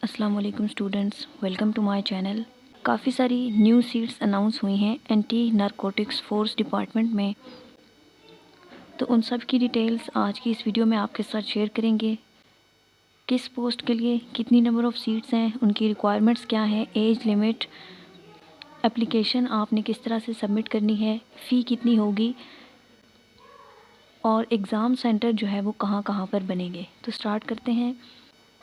अस्सलाम वालेकुम students, welcome to my channel. काफ़ी सारी न्यू सीट्स अनाउंस हुई हैं एंटी नारकोटिक्स फोर्स डिपार्टमेंट में, तो उन सब की डिटेल्स आज की इस वीडियो में आपके साथ शेयर करेंगे। किस पोस्ट के लिए कितनी नंबर ऑफ़ सीट्स हैं, उनकी रिक्वायरमेंट्स क्या है, एज लिमिट, एप्लीकेशन आपने किस तरह से सबमिट करनी है, फ़ी कितनी होगी और एग्ज़ाम सेंटर जो है वो कहाँ कहाँ पर बनेंगे। तो स्टार्ट करते हैं।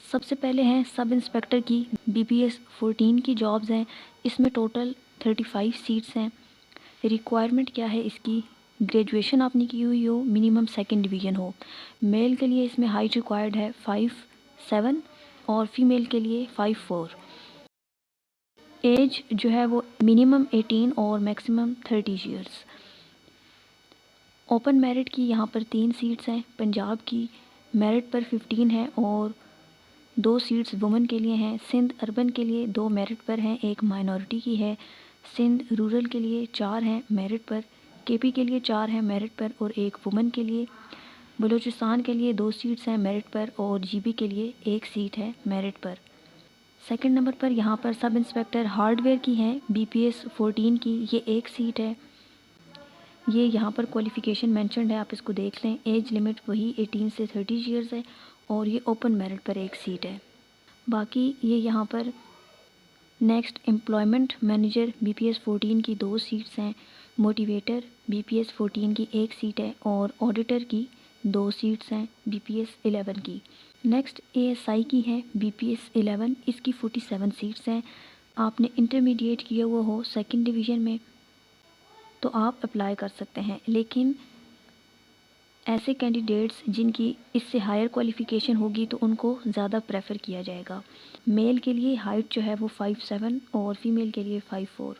सबसे पहले हैं सब इंस्पेक्टर की BPS 14 की जॉब्स हैं। इसमें टोटल 35 सीट्स हैं। रिक्वायरमेंट क्या है इसकी? ग्रेजुएशन आपने की हुई हो, मिनिमम सेकंड डिवीज़न हो। मेल के लिए इसमें हाइट रिक्वायर्ड है 5'7" और फीमेल के लिए 5'4". एज जो है वो मिनिमम 18 और मैक्सिमम 30 ईयर्स। ओपन मेरिट की यहाँ पर 3 सीट्स हैं। पंजाब की मेरिट पर 15 है और 2 सीट्स वुमेन के लिए हैं। सिंध अर्बन के लिए 2 मेरिट पर हैं, 1 माइनॉरिटी की है। सिंध रूरल के लिए 4 हैं मेरिट पर। KP के लिए 4 हैं मेरिट पर और 1 वुमेन के लिए। बलूचिस्तान के लिए 2 सीट्स हैं मेरिट पर और GB के लिए 1 सीट है मेरिट पर। सेकंड नंबर पर यहाँ पर सब इंस्पेक्टर हार्डवेयर की हैं BPS 14 की, ये 1 सीट है। ये यहाँ पर क्वालिफ़िकेशन मेंशन्ड है, आप इसको देख लें। एज लिमिट वही 18 से 30 ईयर्स है और ये ओपन मेरिट पर 1 सीट है। बाकी ये यहाँ पर नेक्स्ट एम्प्लॉयमेंट मैनेजर BPS 14 की 2 सीट्स हैं। मोटिवेटर BPS 14 की 1 सीट है और ऑडिटर की 2 सीट्स हैं BPS 11 की। नेक्स्ट ASI की है BPS 11, इसकी 47 सीट्स हैं। आपने इंटरमीडिएट किया हुआ हो सेकंड डिवीज़न में तो आप अप्लाई कर सकते हैं, लेकिन ऐसे कैंडिडेट्स जिनकी इससे हायर क्वालिफ़िकेशन होगी तो उनको ज़्यादा प्रेफर किया जाएगा। मेल के लिए हाइट जो है वो 5'7" और फीमेल के लिए 5'4".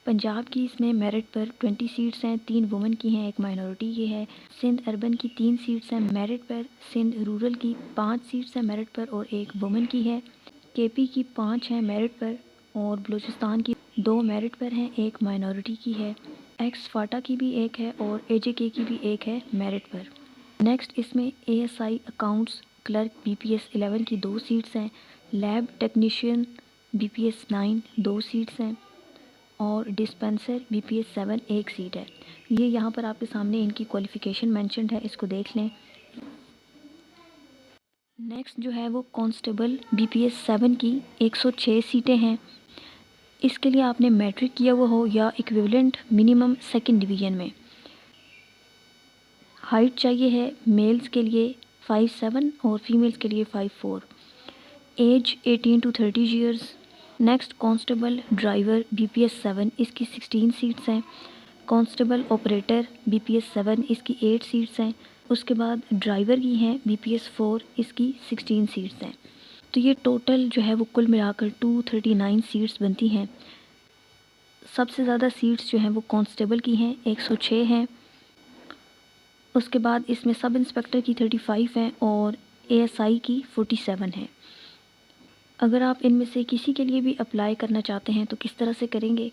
पंजाब की इसमें मेरिट पर 20 सीट्स हैं, 3 वुमेन की हैं, 1 माइनॉरिटी की है। सिंध अर्बन की 3 सीट्स हैं मेरिट पर। सिंध रूरल की 5 सीट्स हैं मेरिट पर और 1 वुमेन की है। KP की 5 हैं मेरिट पर और बलूचिस्तान की 2 मेरिट पर हैं, 1 माइनॉरिटी की है। एक्स फाटा की भी 1 है और AJK की भी 1 है मेरिट पर। नेक्स्ट इसमें ASI अकाउंट्स क्लर्क BPS 11 की 2 सीट्स हैं। लैब टेक्नीशियन BPS 9 2 सीट्स हैं और डिस्पेंसर BPS 7 1 सीट है। ये यहाँ पर आपके सामने इनकी क्वालिफ़िकेशन मेंशन्ड है, इसको देख लें। नेक्स्ट जो है वो कांस्टेबल BPS 7 की 106 सीटें हैं। इसके लिए आपने मैट्रिक किया हुआ हो या इक्विवेलेंट मिनिमम सेकंड डिवीज़न में। हाइट चाहिए है मेल्स के लिए 5'7" और फीमेल्स के लिए 5'4". Age 18 to 30 years. Next constable driver BPS 7, इसकी 16 सीट्स हैं। कांस्टेबल ऑपरेटर BPS 7, इसकी 8 सीट्स हैं। उसके बाद ड्राइवर की हैं BPS 4, इसकी 16 सीट्स हैं। तो ये टोटल जो है वो कुल मिलाकर 239 सीट्स बनती हैं। सबसे ज़्यादा सीट्स जो हैं वो कांस्टेबल की हैं, 106 हैं। उसके बाद इसमें सब इंस्पेक्टर की 35 हैं और ASI की 47 है। अगर आप इनमें से किसी के लिए भी अप्लाई करना चाहते हैं तो किस तरह से करेंगे?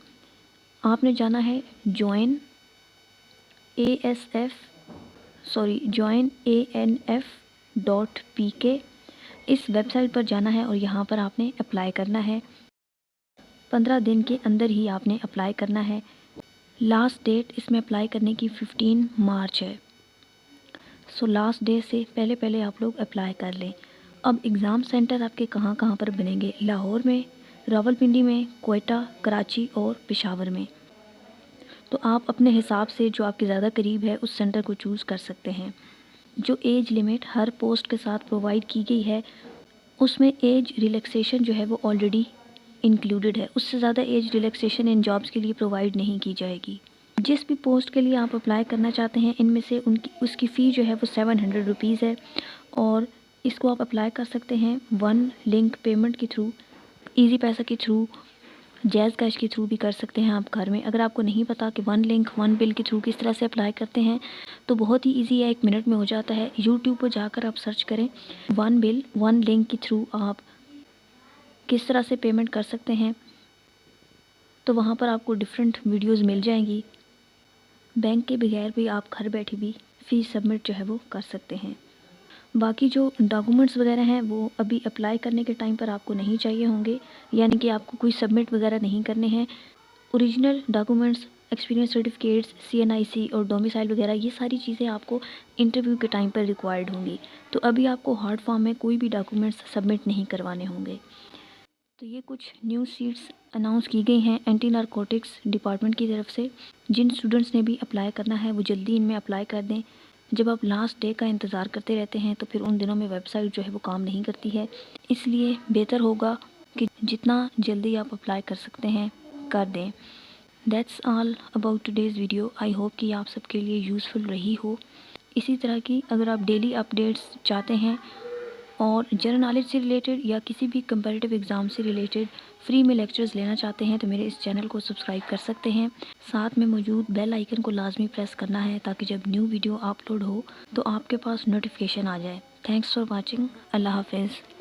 आपने जाना है join ANF.PK, इस वेबसाइट पर जाना है और यहाँ पर आपने अप्लाई करना है। 15 दिन के अंदर ही आपने अप्लाई करना है। लास्ट डेट इसमें अप्लाई करने की 15 मार्च है। सो लास्ट डे से पहले पहले आप लोग अप्लाई कर लें। अब एग्ज़ाम सेंटर आपके कहाँ कहाँ पर बनेंगे? लाहौर में, रावलपिंडी में, कोयटा, कराची और पेशावर में। तो आप अपने हिसाब से जो आपके ज़्यादा करीब है उस सेंटर को चूज़ कर सकते हैं। जो एज लिमिट हर पोस्ट के साथ प्रोवाइड की गई है उसमें एज रिलैक्सेशन जो है वो ऑलरेडी इंक्लूडेड है। उससे ज़्यादा एज रिलैक्सेशन इन जॉब्स के लिए प्रोवाइड नहीं की जाएगी। जिस भी पोस्ट के लिए आप अप्लाई करना चाहते हैं इनमें से उसकी फ़ी जो है वो 700 रुपीज़ है और इसको आप अप्लाई कर सकते हैं 1 लिंक पेमेंट के थ्रू, ईजी पैसा के थ्रू, जैज़ कैश के थ्रू भी कर सकते हैं आप घर में। अगर आपको नहीं पता कि 1 लिंक 1 बिल के थ्रू किस तरह से अप्लाई करते हैं तो बहुत ही ईजी है, 1 मिनट में हो जाता है। यूट्यूब पर जाकर आप सर्च करें 1 बिल 1 लिंक के थ्रू आप किस तरह से पेमेंट कर सकते हैं, तो वहाँ पर आपको डिफरेंट वीडियोज़ मिल जाएंगी। बैंक के बगैर भी आप घर बैठे भी फ़ीस सबमिट जो है वो कर सकते हैं। باقی جو ڈاکومنٹس وغیرہ ہیں وہ ابھی اپلائی کرنے کے ٹائم پر آپ کو نہیں چاہیے ہوں گے، یعنی کہ آپ کو کوئی سبمٹ وغیرہ نہیں کرنے ہیں۔ Original documents, experience certificates, CNIC اور ڈومیسائل وغیرہ یہ ساری چیزیں آپ کو انٹرویو کے ٹائم پر ریکوائرڈ ہوں گی۔ تو ابھی آپ کو ہارڈ فارم میں کوئی بھی ڈاکومنٹس سبمٹ نہیں کروانے ہوں گے۔ تو یہ کچھ نیو سیٹس اناؤنس کی گئی ہیں اینٹی نارکوٹکس ڈپارٹمنٹ کی طرف سے۔ جن اسٹوڈنٹس نے بھی اپلائی کرنا ہے وہ جلدی ان میں اپلائی کر دیں۔ جب آپ لاسٹ ڈے کا انتظار کرتے رہتے ہیں تو پھر ان دنوں میں ویب سائٹ جو ہے وہ کام نہیں کرتی ہے، اس لیے بہتر ہوگا کہ جتنا جلدی آپ اپلائی کر سکتے ہیں کر دیں۔ That's all about today's video. I hope کہ آپ سب کے لیے یوزفل رہی ہو۔ اسی طرح کی اگر آپ ڈیلی اپڈیٹس چاہتے ہیں اور جنرل نالج سے ریلیٹڈ یا کسی بھی کمپیریٹیو ایگزام سے ریلیٹڈ فری میں لیکچرز لینا چاہتے ہیں تو میرے اس چینل کو سبسکرائب کر سکتے ہیں۔ ساتھ میں موجود بیل آئیکن کو لازمی پریس کرنا ہے تاکہ جب نیو ویڈیو اپلوڈ ہو تو آپ کے پاس نوٹیفیکیشن آ جائے۔ Thanks for watching. اللہ حافظ۔